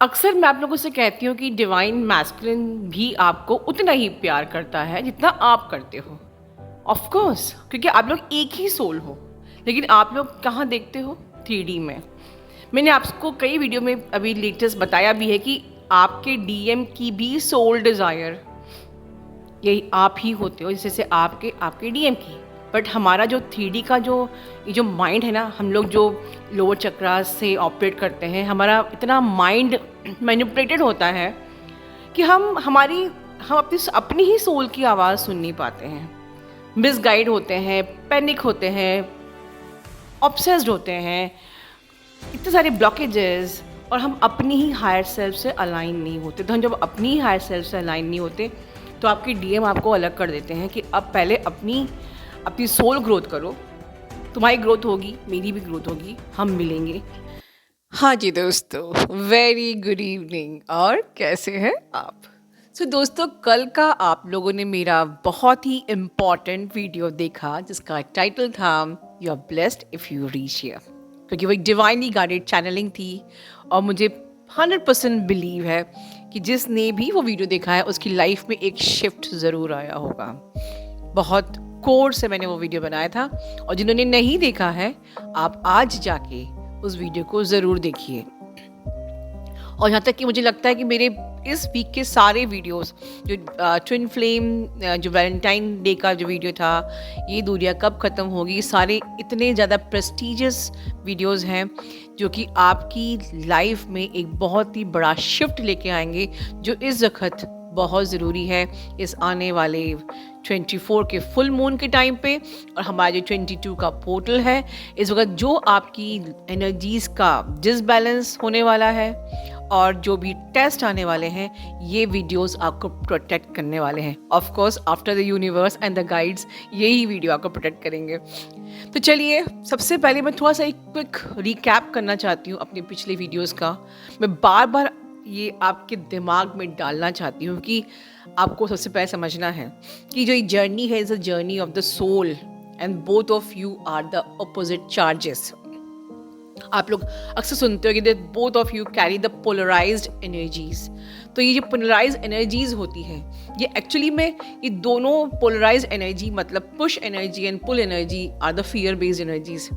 अक्सर मैं आप लोगों से कहती हूँ कि डिवाइन मैस्कुलिन भी आपको उतना ही प्यार करता है जितना आप करते हो। ऑफ कोर्स, क्योंकि आप लोग एक ही सोल हो। लेकिन आप लोग कहाँ देखते हो? 3D में। मैंने आपको कई वीडियो में अभी लेटेस्ट बताया भी है कि आपके डीएम की भी सोल डिज़ायर यही आप ही होते हो, जैसे से आपके आपके डीएम की। बट हमारा जो 3D का जो ये जो माइंड है ना, हम लोग जो लोअर चक्रा से ऑपरेट करते हैं, हमारा इतना माइंड मैनिपुलेटेड होता है कि हम अपनी अपनी ही सोल की आवाज़ सुन नहीं पाते हैं। मिसगाइड होते हैं, पैनिक होते हैं, ऑब्सेस्ड होते हैं, इतने सारे ब्लॉकेजेस, और हम अपनी ही हायर सेल्फ से अलाइन नहीं होते। तो हम जब अपनी ही हायर सेल्फ से अलाइन नहीं होते तो आपके डीएम आपको अलग कर देते हैं कि अब पहले अपनी अपनी सोल ग्रोथ करो, तुम्हारी ग्रोथ होगी, मेरी भी ग्रोथ होगी, हम मिलेंगे। हाँ जी दोस्तों, वेरी गुड इवनिंग। और कैसे हैं आप? दोस्तों, कल का आप लोगों ने मेरा बहुत ही इम्पॉर्टेंट वीडियो देखा जिसका टाइटल था you are blessed if you reach here, क्योंकि वो एक डिवाइनली गाइडेड चैनलिंग थी। और मुझे 100% बिलीव है कि जिसने भी वो वीडियो देखा है उसकी लाइफ में एक शिफ्ट ज़रूर आया होगा। बहुत कोर से मैंने वो वीडियो बनाया था, और जिन्होंने नहीं देखा है आप आज जाके उस वीडियो को ज़रूर देखिए। और यहाँ तक कि मुझे लगता है कि मेरे इस वीक के सारे वीडियोस, जो ट्विन फ्लेम, जो वैलेंटाइन डे का जो वीडियो था, ये दूरियां कब ख़त्म होगी, सारे इतने ज़्यादा प्रेस्टिजियस वीडियोस हैं जो कि आपकी लाइफ में एक बहुत ही बड़ा शिफ्ट लेके आएंगे, जो इस वक्त बहुत ज़रूरी है इस आने वाले 24 के फुल मून के टाइम पे। और हमारा जो 22 का पोर्टल है, इस वक्त जो आपकी एनर्जीज़ का डिसबैलेंस होने वाला है और जो भी टेस्ट आने वाले हैं, ये वीडियोस आपको प्रोटेक्ट करने वाले हैं। Of course after the universe and the guides, यही वीडियो आपको प्रोटेक्ट करेंगे। तो चलिए, सबसे पहले मैं थोड़ा सा एक क्विक रिकैप करना चाहती हूँ अपने पिछले वीडियोस का। मैं बार बार ये आपके दिमाग में डालना चाहती हूँ कि आपको सबसे पहले समझना है कि जो ये जर्नी है is a journey of the soul, and both of you are the opposite charges. आप लोग अक्सर सुनते हो कि both of you carry the polarised energies. तो ये जो पोलराइज्ड एनर्जीज होती है, ये एक्चुअली में ये दोनों पोलराइज्ड एनर्जी, मतलब push energy and pull energy, are the fear based energies.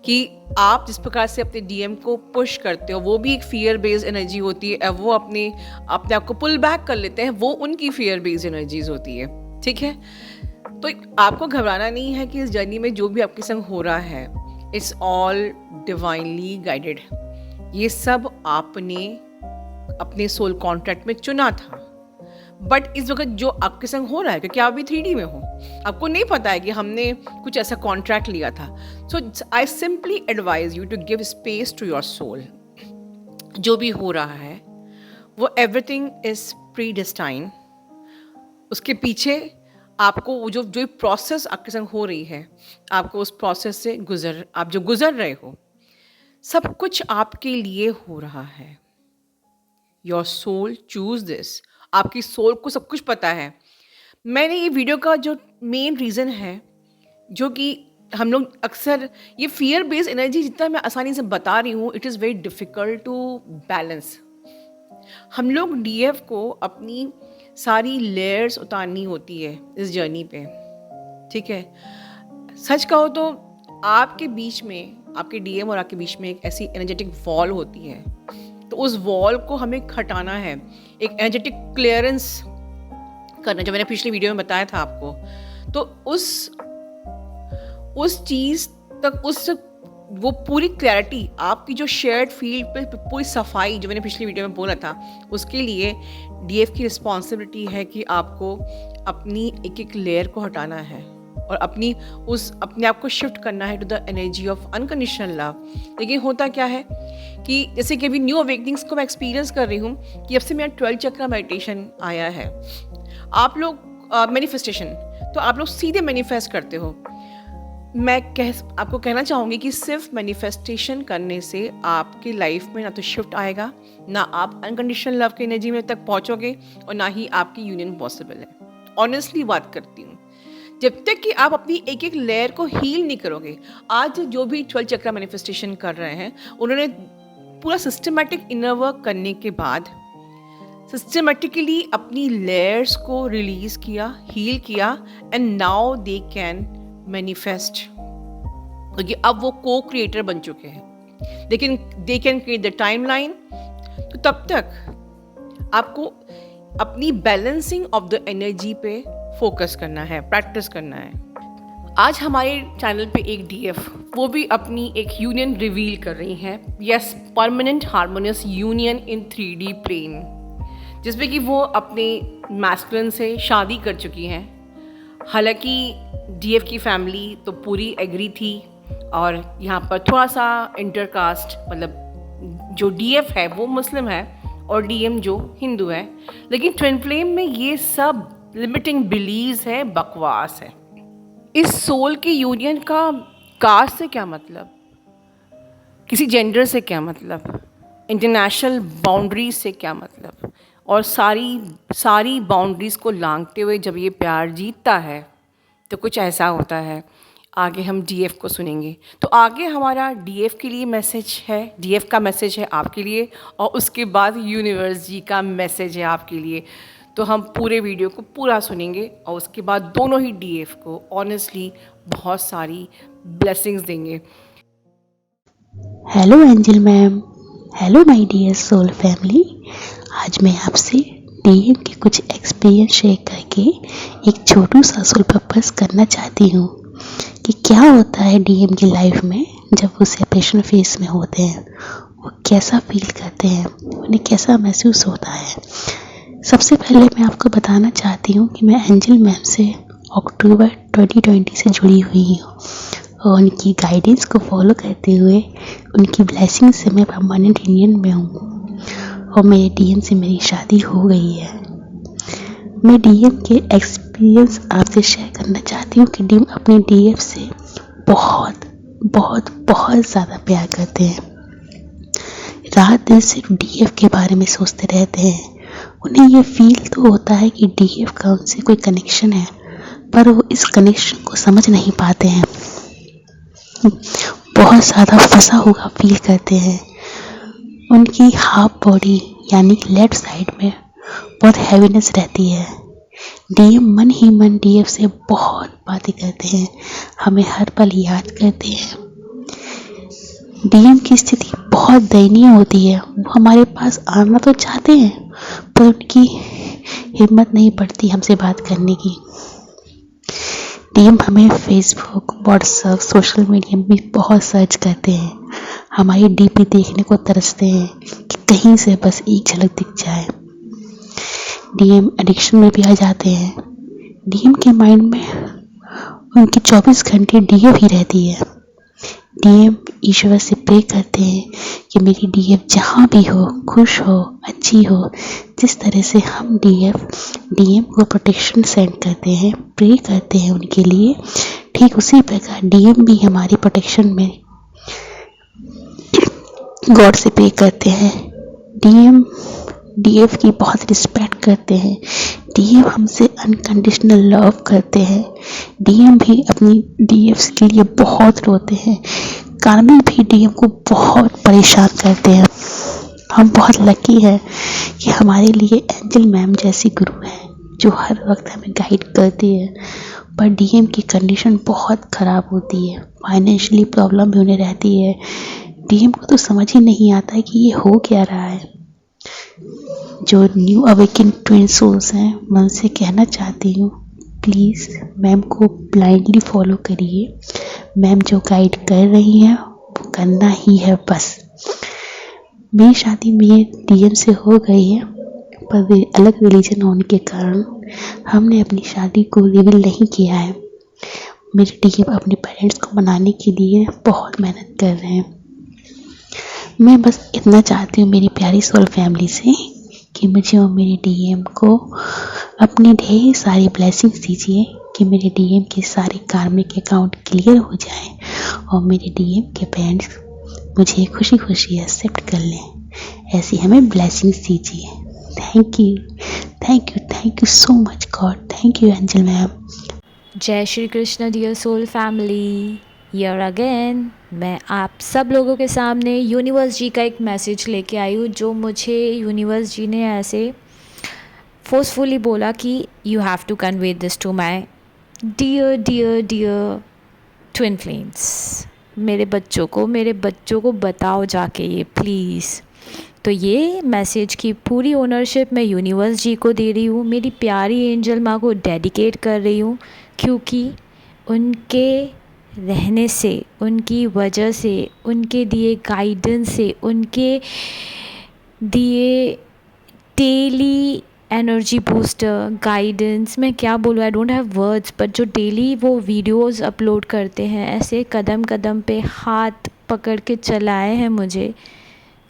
कि आप जिस प्रकार से अपने डीएम को पुश करते हो, वो भी एक फियर बेस्ड एनर्जी होती है। वो अपने आप को पुल बैक कर लेते हैं, वो उनकी फियर बेस्ड एनर्जीज होती है। ठीक है, तो आपको घबराना नहीं है कि इस जर्नी में जो भी आपके संग हो रहा है, इट्स ऑल डिवाइनली गाइडेड। ये सब आपने अपने सोल कॉन्ट्रैक्ट में चुना था। बट इस वक्त जो आपके संग हो रहा है, क्योंकि आप भी 3D में हो, आपको नहीं पता है कि हमने कुछ ऐसा कॉन्ट्रैक्ट लिया था। So I simply advise you to give space to your soul. जो भी हो रहा है वो एवरीथिंग इज प्री डेस्टाइन। उसके पीछे आपको वो जो प्रोसेस आपके संग हो रही है, आपको उस प्रोसेस से आप जो गुजर रहे हो, सब कुछ आपके लिए हो रहा है। Your soul choose this. आपकी सोल को सब कुछ पता है। मैंने ये वीडियो का जो मेन रीज़न है, जो कि हम लोग अक्सर ये फियर बेस्ड एनर्जी जितना मैं आसानी से बता रही हूँ, it is very difficult to balance. हम लोग डीएफ को अपनी सारी लेयर्स उतारनी होती है इस जर्नी पे। ठीक है, सच कहो तो आपके बीच में, आपके डीएम और आपके बीच में एक ऐसी एनर्जेटिक वॉल होती है। तो उस वॉल को हमें हटाना है, एक एनर्जेटिक क्लियरेंस करना, जो मैंने पिछली वीडियो में बताया था आपको। तो उस चीज़ तक, उस वो पूरी क्लैरिटी, आपकी जो शेयर्ड फील्ड पे पूरी सफाई, जो मैंने पिछली वीडियो में बोला था, उसके लिए डीएफ की रिस्पॉन्सिबिलिटी है कि आपको अपनी एक एक लेयर को हटाना है और अपने आप को शिफ्ट करना है to the energy of unconditional love. लेकिन होता क्या है कि जैसे कि अभी न्यू अवेकनिंग्स को मैं एक्सपीरियंस कर रही हूँ कि अब से मेरा 12 चक्र मेडिटेशन आया है। आप लोग मैनिफेस्टेशन, तो आप लोग सीधे मैनिफेस्ट करते हो। मैं आपको कहना चाहूँगी कि सिर्फ मैनिफेस्टेशन करने से आपकी लाइफ में ना तो शिफ्ट आएगा, ना आप अनकंडीशनल लव की एनर्जी में तक पहुँचोगे, और ना ही आपकी यूनियन पॉसिबल है। ऑनेस्टली बात करती हूँ, जब तक कि आप अपनी एक एक लेयर को हील नहीं करोगे। आज जो भी 12 चक्र मैनिफेस्टेशन कर रहे हैं, उन्होंने पूरा सिस्टमेटिक इनर वर्क करने के बाद सिस्टमेटिकली अपनी लेयर्स को रिलीज किया, हील किया, and now they can manifest, क्योंकि अब वो को क्रिएटर बन चुके हैं। लेकिन they can create the timeline. तो तब तक आपको अपनी बैलेंसिंग ऑफ द एनर्जी पे फोकस करना है, प्रैक्टिस करना है। आज हमारे चैनल पे एक डीएफ, वो भी अपनी एक यूनियन रिवील कर रही हैं। Yes, permanent harmonious union in 3D plane, जिसमें कि वो अपने मैस्कुलिन से शादी कर चुकी हैं। हालांकि डीएफ की फैमिली तो पूरी एग्री थी, और यहाँ पर थोड़ा सा इंटरकास्ट, मतलब जो डीएफ है वो मुस्लिम है और डीएम जो हिंदू है। लेकिन ट्विन फ्लेम में ये सब लिमिटिंग बिलीव्स है, बकवास है। इस सोल की यूनियन का कास्ट से क्या मतलब, किसी जेंडर से क्या मतलब, इंटरनेशनल बाउंड्रीज से क्या मतलब, और सारी बाउंड्रीज को लांघते हुए जब ये प्यार जीतता है तो कुछ ऐसा होता है। आगे हम डीएफ को सुनेंगे। तो आगे हमारा डीएफ के लिए मैसेज है, डीएफ का मैसेज है आपके लिए, और उसके बाद यूनिवर्स जी का मैसेज है आपके लिए। तो हम पूरे वीडियो को पूरा सुनेंगे और उसके बाद दोनों ही डीएफ को ऑनेस्टली बहुत सारी ब्लेसिंग्स देंगे। Hello angel ma'am, hello my dear soul family. आज मैं आपसे डीएम के कुछ एक्सपीरियंस शेयर करके एक छोटू सा सोल पर्पस करना चाहती हूँ कि क्या होता है डीएम की लाइफ में जब वो सेपरेशन फेज में होते हैं, वो कैसा फील करते हैं, उन्हें कैसा महसूस होता है। सबसे पहले मैं आपको बताना चाहती हूँ कि मैं एंजल मैम से अक्टूबर 2020 से जुड़ी हुई हूँ, और उनकी गाइडेंस को फॉलो करते हुए उनकी ब्लेसिंग से मैं परमानेंट यूनियन में हूँ, और मेरे डीएम से मेरी शादी हो गई है। मैं डीएम के एक्सपीरियंस आपसे शेयर करना चाहती हूँ कि डीएम अपने डीएफ से बहुत बहुत बहुत ज़्यादा प्यार करते हैं। रात दिन सिर्फ डीएफ के बारे में सोचते रहते हैं। उन्हें ये फील तो होता है कि डीएफ का उनसे कोई कनेक्शन है, पर वो इस कनेक्शन को समझ नहीं पाते हैं। बहुत ज़्यादा फंसा हुआ फील करते हैं। उनकी हाफ बॉडी यानी लेफ्ट साइड में बहुत हैवीनेस रहती है। डीएम मन ही मन डीएफ से बहुत बातें करते हैं, हमें हर पल याद करते हैं। डीएम की स्थिति बहुत दयनीय होती है। वो हमारे पास आना तो चाहते हैं, पर उनकी हिम्मत नहीं पड़ती हमसे बात करने की। डीएम हमें फेसबुक, व्हाट्सएप, सोशल मीडिया में भी बहुत सर्च करते हैं। हमारी डीपी देखने को तरसते हैं कि कहीं से बस एक झलक दिख जाए। डीएम एडिक्शन में भी आ जाते हैं। डीएम के माइंड में उनकी 24 घंटे डीएफ ही रहती है। डीएम ईश्वर से प्रे करते हैं कि मेरी डीएफ जहाँ भी हो, खुश हो, अच्छी हो। जिस तरह से हम डीएम को प्रोटेक्शन सेंड करते हैं, प्रे करते हैं उनके लिए, ठीक उसी प्रकार डीएम भी हमारी प्रोटेक्शन में गॉड से प्रे करते हैं। डीएम डीएफ की बहुत रिस्पेक्ट करते हैं। डीएम हमसे अनकंडीशनल लव करते हैं। डीएम भी अपनी डीएफ के लिए बहुत रोते हैं। कार्मिल भी डीएम को बहुत परेशान करते हैं। हम बहुत लकी हैं कि हमारे लिए एंजल मैम जैसी गुरु है जो हर वक्त हमें गाइड करती है। पर डीएम की कंडीशन बहुत ख़राब होती है, फाइनेंशियली प्रॉब्लम भी उन्हें रहती है। डीएम को तो समझ ही नहीं आता है कि ये हो क्या रहा है। जो न्यू अवेकन ट्विन सोल्स हैं, मैं उनसे कहना चाहती हूँ प्लीज़ मैम को ब्लाइंडली फॉलो करिए। मैम जो गाइड कर रही हैं वो करना ही है बस। मेरी शादी मेरे डीएम से हो गई है, पर वे अलग रिलीजन होने के कारण हमने अपनी शादी को रिवील नहीं किया है। मेरे डीएम अपने पेरेंट्स को मनाने के लिए बहुत मेहनत कर रहे हैं। मैं बस इतना चाहती हूँ मेरी प्यारी सोल फैमिली से कि मुझे और मेरे डीएम को अपनी ढेर सारी ब्लेसिंग्स दीजिए कि मेरे डीएम के सारे कार्मिक अकाउंट क्लियर हो जाएं और मेरे डीएम के पेरेंट्स मुझे खुशी खुशी एक्सेप्ट कर लें। ऐसी हमें ब्लेसिंग्स दीजिए। Thank you so much god. Thank you angel ma'am. जय Shri Krishna dear soul family, here again. मैं आप सब लोगों के सामने यूनिवर्स जी का एक मैसेज लेके आई हूँ, जो मुझे यूनिवर्स जी ने ऐसे फोर्सफुली बोला कि you have to convey this to my dear dear dear twin flames. मेरे बच्चों को बताओ जाके ये प्लीज़। तो ये मैसेज की पूरी ओनरशिप मैं यूनिवर्स जी को दे रही हूँ, मेरी प्यारी एंजल माँ को डेडिकेट कर रही हूँ, क्योंकि उनके रहने से, उनकी वजह से, उनके दिए गाइडेंस से, उनके दिए डेली एनर्जी बूस्टर गाइडेंस, मैं क्या बोलूँ, I don't have words, but जो डेली वो वीडियोस अपलोड करते हैं, ऐसे कदम कदम पे हाथ पकड़ के चलाए हैं मुझे,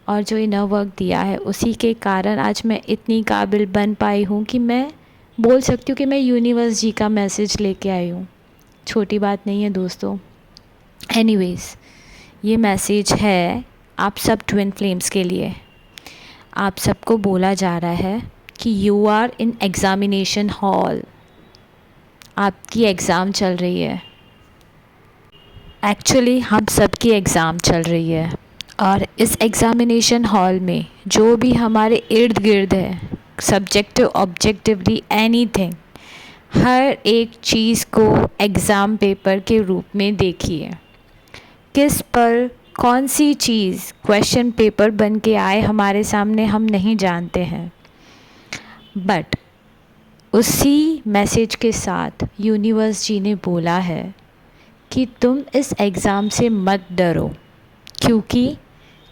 और जो इनर वर्क दिया है, उसी के कारण आज मैं इतनी काबिल बन पाई हूँ कि मैं बोल सकती हूँ कि मैं यूनिवर्स जी का मैसेज लेके आई हूँ। छोटी बात नहीं है दोस्तों। एनीवेज़, ये मैसेज है आप सब ट्विन फ्लेम्स के लिए। आप सबको बोला जा रहा है कि you are in examination hall. आपकी एग्ज़ाम चल रही है। एक्चुअली हम सबकी एग्ज़ाम चल रही है, और इस एग्ज़ामिनेशन हॉल में जो भी हमारे इर्द गिर्द है, सब्जेक्टिव ऑब्जेक्टिवली एनीथिंग, हर एक चीज़ को एग्ज़ाम पेपर के रूप में देखिए। किस पर कौन सी चीज़ क्वेश्चन पेपर बन के आए हमारे सामने हम नहीं जानते हैं, बट उसी मैसेज के साथ यूनिवर्स जी ने बोला है कि तुम इस एग्ज़ाम से मत डरो, क्योंकि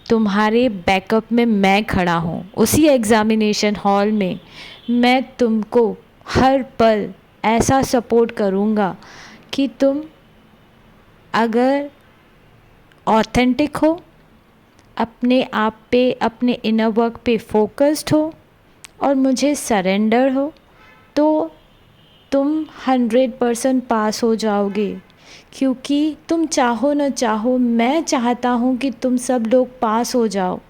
तुम्हारे बैकअप में मैं खड़ा हूँ। उसी एग्ज़ामिनेशन हॉल में मैं तुमको हर पल ऐसा सपोर्ट करूँगा कि तुम अगर ऑथेंटिक हो, अपने आप पे, अपने इनर वर्क पे फोकस्ड हो और मुझे सरेंडर हो, तो तुम 100% पास हो जाओगे। क्योंकि तुम चाहो न चाहो, मैं चाहता हूँ कि तुम सब लोग पास हो जाओ।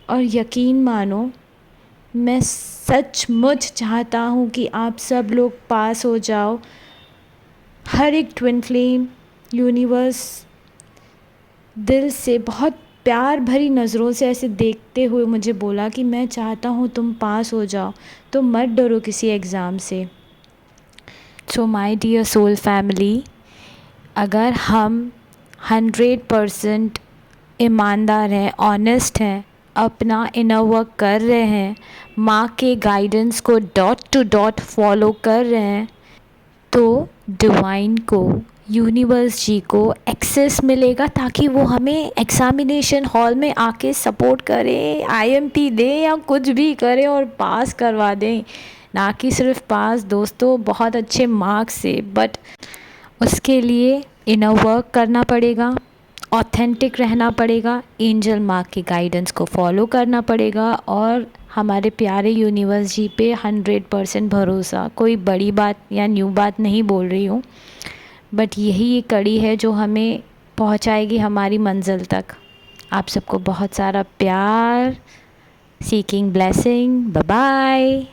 और यकीन मानो, मैं सचमुच चाहता हूँ कि आप सब लोग पास हो जाओ। हर एक ट्विन फ्लेम यूनिवर्स दिल से बहुत प्यार भरी नज़रों से ऐसे देखते हुए मुझे बोला कि मैं चाहता हूँ तुम पास हो जाओ, तो मत डरो किसी एग्ज़ाम से। So my dear soul family, अगर हम 100% ईमानदार हैं, ऑनेस्ट हैं, अपना इनर वर्क कर रहे हैं, माँ के guidance co dot to dot follow कर रहे हैं, तो डिवाइन को, यूनिवर्स जी को एक्सेस मिलेगा, ताकि वो हमें एग्ज़ामिनेशन हॉल में आके सपोर्ट करें, आईएमपी दें या कुछ भी करें और पास करवा दें। ना कि सिर्फ पास दोस्तों, बहुत अच्छे मार्क्स से, बट उसके लिए इनर वर्क करना पड़ेगा, ऑथेंटिक रहना पड़ेगा, एंजल माँ के गाइडेंस को फॉलो करना पड़ेगा, और हमारे प्यारे यूनिवर्स जी पे 100% भरोसा। कोई बड़ी बात या न्यू बात नहीं बोल रही हूँ, बट यही एक कड़ी है जो हमें पहुँचाएगी हमारी मंजिल तक। आप सबको बहुत सारा प्यार, सीकिंग ब्लेसिंग, बाय बाय।